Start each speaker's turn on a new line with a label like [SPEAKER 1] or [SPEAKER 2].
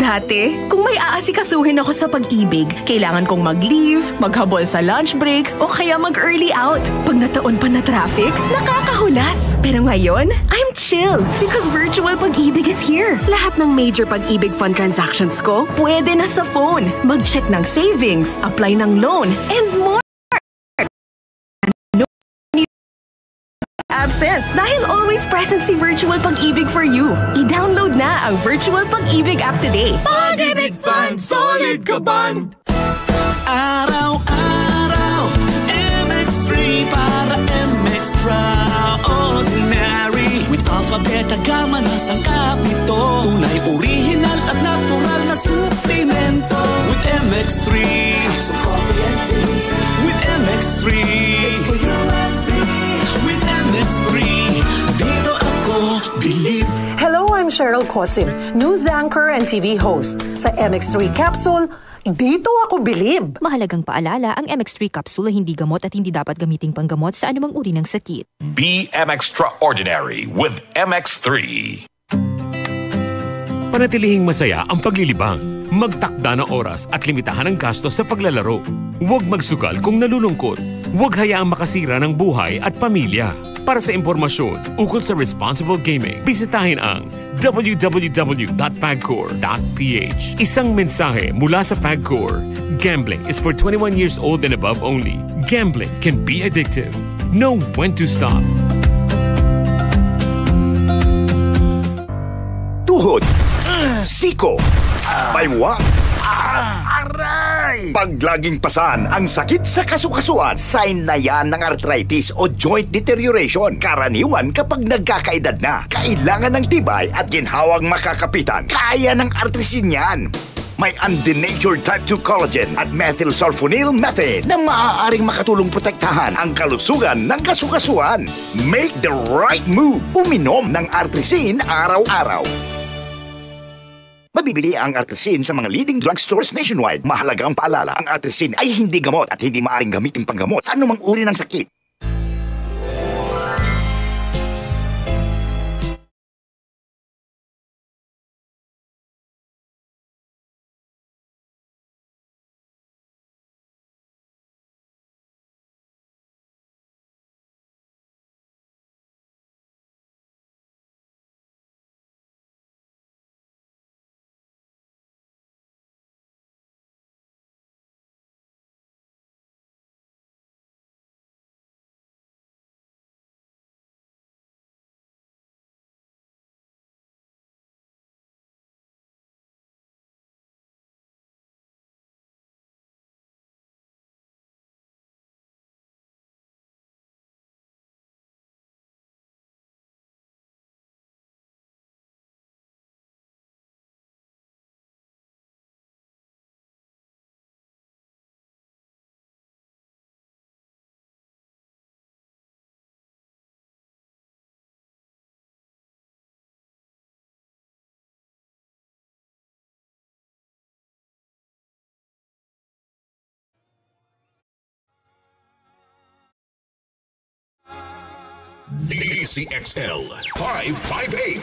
[SPEAKER 1] Dati, kung may aasikasuhin ako sa pag-ibig, kailangan kong mag-leave, maghabol sa lunch break, o kaya mag-early out. Pag nataon pa na traffic, nakakahulas. Pero ngayon, I'm chill because virtual pag-ibig is here. Lahat ng major pag-ibig fund transactions ko, pwede na sa phone. Mag-check ng savings, apply ng loan, and more. Absent dahil always present si Virtual Pag-ibig for you. I-download na ang Virtual Pag-ibig app today.
[SPEAKER 2] Pag-ibig Fund, solid ka band!
[SPEAKER 3] Araw-araw, MX3 para MX-traordinary. With alpha, beta, gamma na sangkap nito. Tunay, original at natural na suplemento. With MX3, some coffee and tea. With MX3, it's for you and me. With MX3, dito ako bilib.
[SPEAKER 4] Hello, I'm Cheryl Cosim, news anchor and TV host. Sa MX3 Capsule, dito ako bilib.
[SPEAKER 5] Mahalagang paalala, ang MX3 capsule ay hindi gamot at hindi dapat gamiting panggamot sa anumang uri ng sakit.
[SPEAKER 6] Be MX-traordinary with MX3.
[SPEAKER 7] Panatilihing masaya ang paglilibang. Magtakda ng oras at limitahan ang gastos sa paglalaro. Huwag magsugal kung nalulungkot. Huwag hayaang makasira ng buhay at pamilya. Para sa impormasyon ukol sa responsible gaming, bisitahin ang www.pagcor.ph. Isang mensahe mula sa Pagcor. Gambling is for 21 years old and above only. Gambling can be addictive. Know when to stop.
[SPEAKER 8] Tuhod, siko, baywang, aray! Pag laging pasan ang sakit sa kasukasuan, sign na yan ng arthritis o joint deterioration. Karaniwan kapag nagkakaedad na, kailangan ng tibay at ginhawang makakapitan. Kaya ng arthritis yan. May undenatured type 2 collagen at methylsulfonyl methane na maaaring makatulong protektahan ang kalusugan ng kasukasuan. Make the right move. Uminom ng Artrisin araw-araw. Mabibili ang Artrisin sa mga leading drugstores nationwide. Mahalagang paalala, ang Artrisin ay hindi gamot at hindi maaaring gamitin panggamot sa anumang uri ng sakit.
[SPEAKER 6] DCXL 558